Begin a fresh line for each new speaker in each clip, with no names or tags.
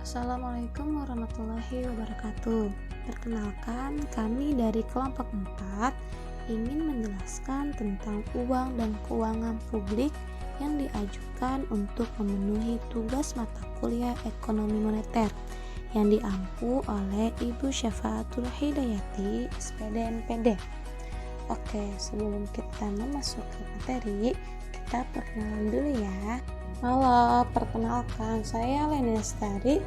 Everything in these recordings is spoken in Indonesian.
Assalamualaikum warahmatullahi wabarakatuh. Perkenalkan, kami dari kelompok 4 ingin menjelaskan tentang uang dan keuangan publik yang diajukan untuk memenuhi tugas mata kuliah ekonomi moneter yang diampu oleh Ibu Syafaatul Hidayati, SPD NPD. Oke, sebelum kita memasuki materi, kita perkenalan dulu ya. Halo, perkenalkan saya Leni Lestari,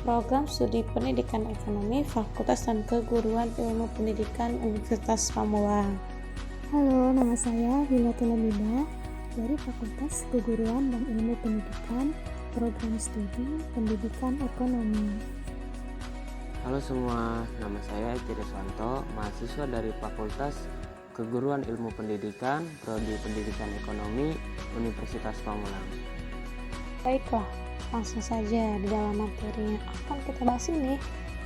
Program Studi Pendidikan Ekonomi Fakultas dan Keguruan Ilmu Pendidikan Universitas Pamulang.
Halo, nama saya Hilatul Labida dari Fakultas Keguruan dan Ilmu Pendidikan, Program Studi Pendidikan Ekonomi.
Halo semua, nama saya Eci Riswanto, mahasiswa dari Fakultas Keguruan Ilmu Pendidikan, Prodi Pendidikan Ekonomi, Universitas Pamulang.
Baiklah, langsung saja di dalam materi yang akan kita bahas ini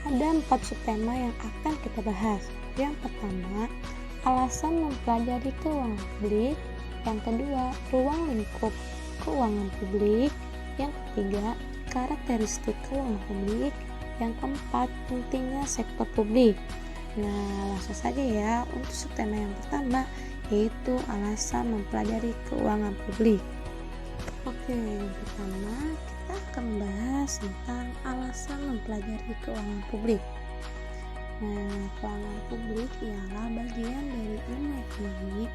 ada 4 subtema yang akan kita bahas. Yang pertama, alasan mempelajari keuangan publik. Yang kedua, ruang lingkup keuangan publik. Yang ketiga, karakteristik keuangan publik. Yang keempat, pentingnya sektor publik. Nah, langsung saja ya untuk subtema yang pertama, yaitu alasan mempelajari keuangan publik. Oke, yang pertama kita akan membahas tentang alasan mempelajari keuangan publik. Nah, keuangan publik ialah bagian dari ilmu ekonomi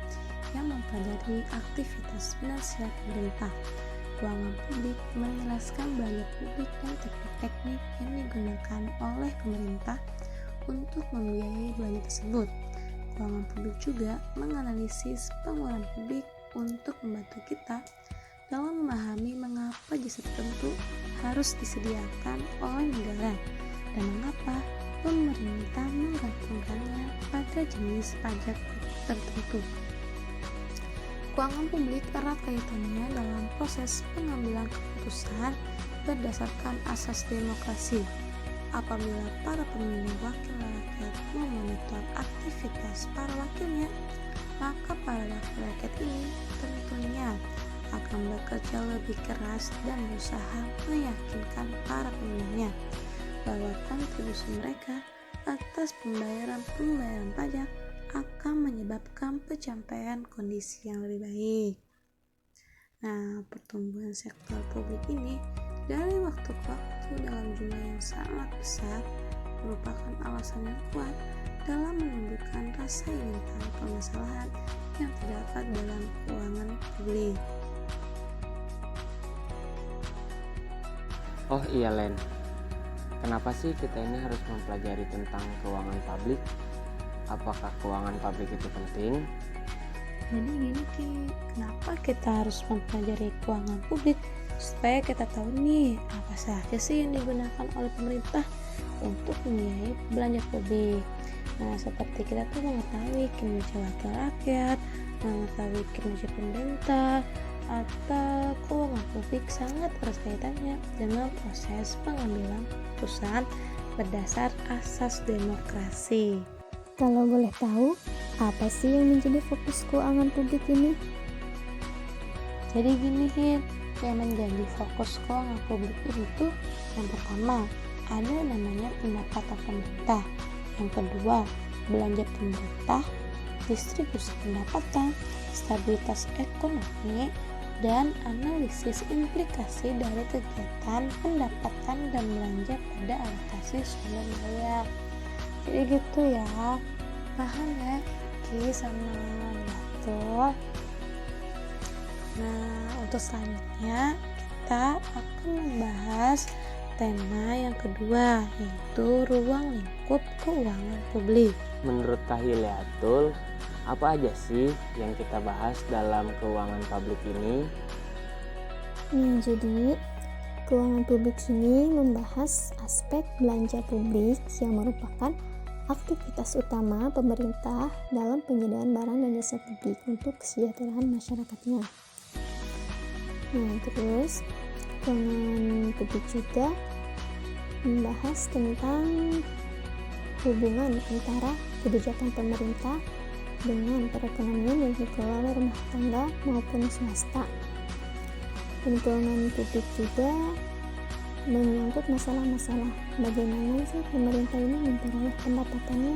yang mempelajari aktivitas finansial pemerintah. Keuangan publik menjelaskan belanja publik dan teknik-teknik yang digunakan oleh pemerintah untuk membiayai belanja tersebut. Keuangan publik juga menganalisis pengeluaran publik untuk membantu kita dalam memahami mengapa jasa tertentu harus disediakan oleh negara dan mengapa pemerintah menggantungkannya pada jenis pajak tertentu. Keuangan publik erat kaitannya dalam proses pengambilan keputusan berdasarkan asas demokrasi. Apabila para pemilih wakil rakyat memonitor aktivitas para wakilnya, maka para wakil rakyat ini tentunya akan bekerja lebih keras dan berusaha meyakinkan para pemilihnya bahwa kontribusi mereka atas pembayaran pajak akan menyebabkan pencapaian kondisi yang lebih baik. Nah, pertumbuhan sektor publik ini dari waktu ke waktu dalam jumlah yang sangat besar merupakan alasan yang kuat dalam menunjukkan rasa ingin tahu permasalahan yang terdapat dalam keuangan publik.
Oh iya Len, kenapa sih kita ini harus mempelajari tentang keuangan publik? Apakah keuangan publik itu penting?
Jadi gini Ki, kenapa kita harus mempelajari keuangan publik? Supaya kita tahu nih apa saja sih yang digunakan oleh pemerintah untuk membiayai belanja publik. Nah, seperti kita tuh mengetahui kinerja wakil rakyat, mengetahui kinerja pemerintah, atau keuangan publik sangat erat kaitannya dengan proses pengambilan keputusan berdasar asas demokrasi.
Kalau boleh tahu, apa sih yang menjadi fokus keuangan publik ini?
Jadi gini Hit, yang menjadi fokus keuangan publik itu yang pertama ada namanya pendapatan pemerintah, yang kedua belanja pemerintah, distribusi pendapatan, stabilitas ekonomi, dan analisis implikasi dari kegiatan pendapatan dan belanja pada alokasi sumber daya. Jadi gitu ya, paham ya Ki sama Batul. Nah, untuk selanjutnya kita akan membahas tema yang kedua, yaitu ruang lingkup keuangan publik.
Menurut Kak Hilatul, apa aja sih yang kita bahas dalam keuangan publik ini?
Jadi keuangan publik ini membahas aspek belanja publik yang merupakan aktivitas utama pemerintah dalam penyediaan barang dan jasa publik untuk kesejahteraan masyarakatnya. Terus keuangan publik juga membahas tentang hubungan antara kebijakan pemerintah dengan perekonomian yang dikelola oleh rumah tangga maupun swasta. Dan keuangan publik juga menyangkut masalah-masalah bagaimana sih pemerintah ini memperoleh pendapatannya,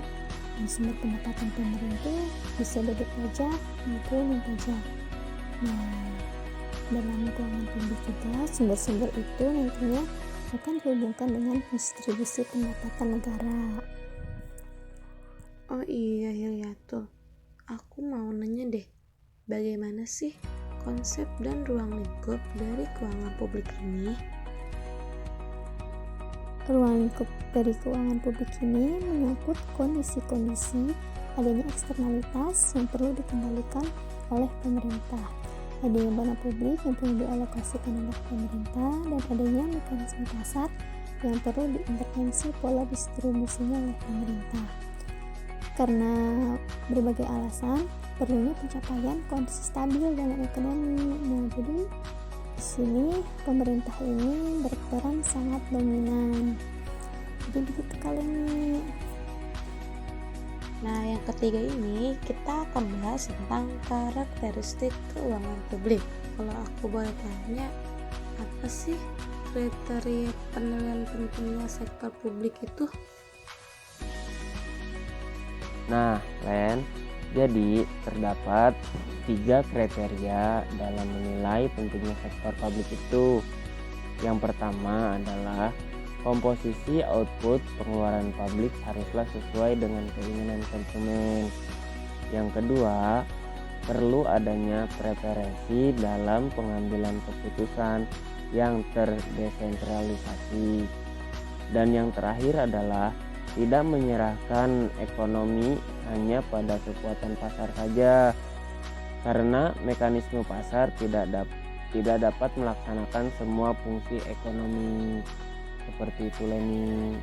dan sumber pendapatan pemerintah bisa dari pajak maupun non-pajak. Nah, dalam keuangan publik juga sumber-sumber itu nantinya akan dihubungkan dengan distribusi pendapatan negara.
Oh iya Hilyatul, aku mau nanya deh, bagaimana sih konsep dan ruang lingkup dari keuangan publik ini?
Ruang lingkup dari keuangan publik ini menyangkut kondisi-kondisi adanya eksternalitas yang perlu dikendalikan oleh pemerintah, adanya dana publik yang perlu dialokasikan oleh pemerintah, dan adanya mekanisme pasar yang perlu diintervensi pola distribusinya oleh pemerintah. Karena berbagai alasan, perlunya pencapaian kondisi stabil dalam ekonomi. Nah, jadi di sini pemerintah ini berperan sangat dominan. Jadi begitu kalian.
Nah, yang ketiga ini kita akan bahas tentang karakteristik keuangan publik. Kalau aku boleh tanya, apa sih kriteria penilaian pentingnya sektor publik itu?
Nah, Len, jadi terdapat 3 kriteria dalam menilai pentingnya sektor publik itu. Yang pertama adalah komposisi output pengeluaran publik haruslah sesuai dengan keinginan konsumen. Yang kedua, perlu adanya preferensi dalam pengambilan keputusan yang terdesentralisasi. Dan yang terakhir adalah tidak menyerahkan ekonomi hanya pada kekuatan pasar saja, karena mekanisme pasar tidak dapat melaksanakan semua fungsi ekonomi. Seperti itu, Leni.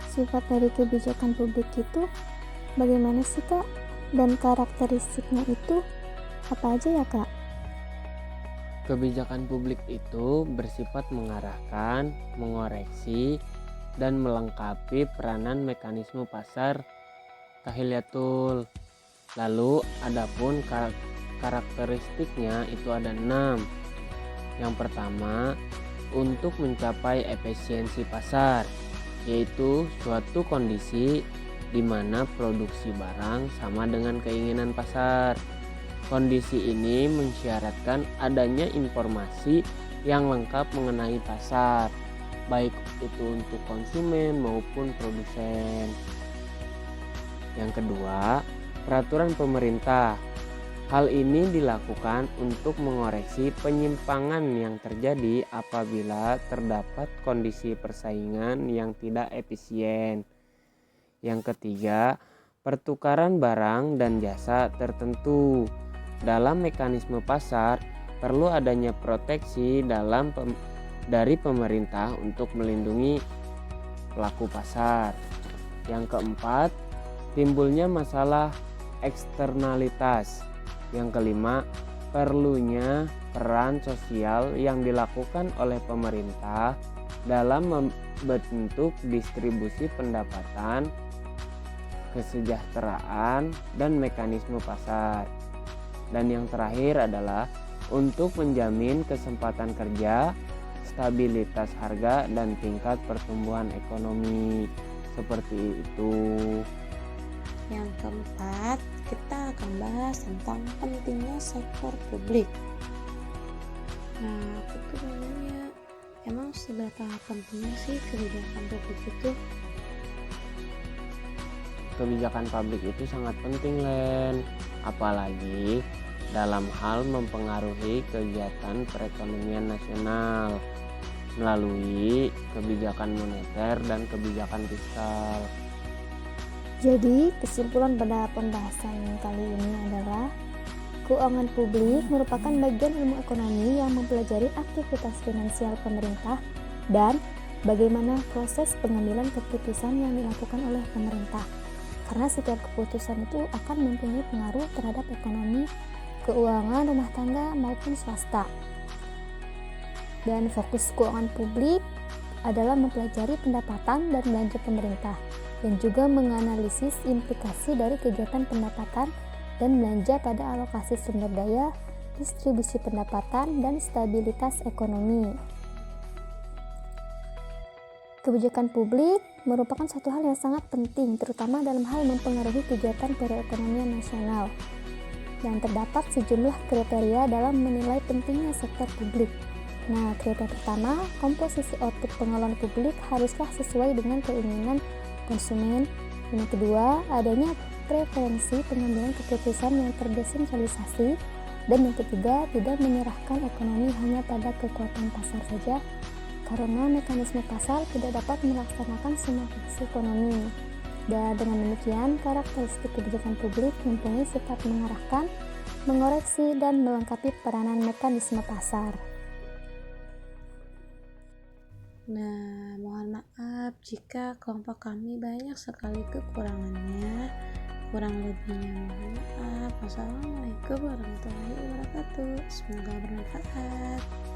Sifat dari kebijakan publik itu bagaimana sih, Kak? Dan karakteristiknya itu apa aja ya, Kak?
Kebijakan publik itu bersifat mengarahkan, mengoreksi, dan melengkapi peranan mekanisme pasar Hilyatul. Lalu adapun karakteristiknya itu ada 6. Yang pertama, untuk mencapai efisiensi pasar, yaitu suatu kondisi di mana produksi barang sama dengan keinginan pasar. Kondisi ini mensyaratkan adanya informasi yang lengkap mengenai pasar, baik itu untuk konsumen maupun produsen. Yang kedua, peraturan pemerintah. Hal ini dilakukan untuk mengoreksi penyimpangan yang terjadi apabila terdapat kondisi persaingan yang tidak efisien. Yang ketiga, pertukaran barang dan jasa tertentu. Dalam mekanisme pasar, perlu adanya proteksi dari pemerintah untuk melindungi pelaku pasar. Yang keempat, timbulnya masalah eksternalitas. Yang kelima, perlunya peran sosial yang dilakukan oleh pemerintah dalam membentuk distribusi pendapatan, kesejahteraan, dan mekanisme pasar. Dan yang terakhir adalah untuk menjamin kesempatan kerja, stabilitas harga, dan tingkat pertumbuhan ekonomi. Seperti itu.
Yang keempat, kita akan bahas tentang pentingnya sektor publik. Nah, aku tuh mau nanya, emang seberapa pentingnya sih kebijakan publik itu?
Kebijakan publik itu sangat penting, Len. Apalagi dalam hal mempengaruhi kegiatan perekonomian nasional melalui kebijakan moneter dan kebijakan fiskal.
Jadi, kesimpulan pada pembahasan kali ini adalah keuangan publik merupakan bagian ilmu ekonomi yang mempelajari aktivitas finansial pemerintah dan bagaimana proses pengambilan keputusan yang dilakukan oleh pemerintah. Karena setiap keputusan itu akan mempunyai pengaruh terhadap ekonomi, keuangan rumah tangga maupun swasta. Dan fokus keuangan publik adalah mempelajari pendapatan dan belanja pemerintah dan juga menganalisis implikasi dari kegiatan pendapatan dan belanja pada alokasi sumber daya, distribusi pendapatan, dan stabilitas ekonomi. Kebijakan publik merupakan suatu hal yang sangat penting, terutama dalam hal mempengaruhi kegiatan perekonomian nasional. Dan terdapat sejumlah kriteria dalam menilai pentingnya sektor publik. Nah, kriteria pertama, komposisi output pengelolaan publik haruslah sesuai dengan keinginan konsumen. Dan yang kedua, adanya preferensi pengambilan keputusan yang terdesentralisasi. Dan yang ketiga, tidak menyerahkan ekonomi hanya pada kekuatan pasar saja, karena mekanisme pasar tidak dapat melaksanakan semua fungsi ekonomi. Dan dengan demikian, karakteristik kebijakan publik mempunyai sifat mengarahkan, mengoreksi, dan melengkapi peranan mekanisme pasar.
Nah, mohon maaf jika kelompok kami banyak sekali kekurangannya. Kurang lebihnya mohon maaf. Wassalamualaikum warahmatullahi wabarakatuh. Semoga bermanfaat.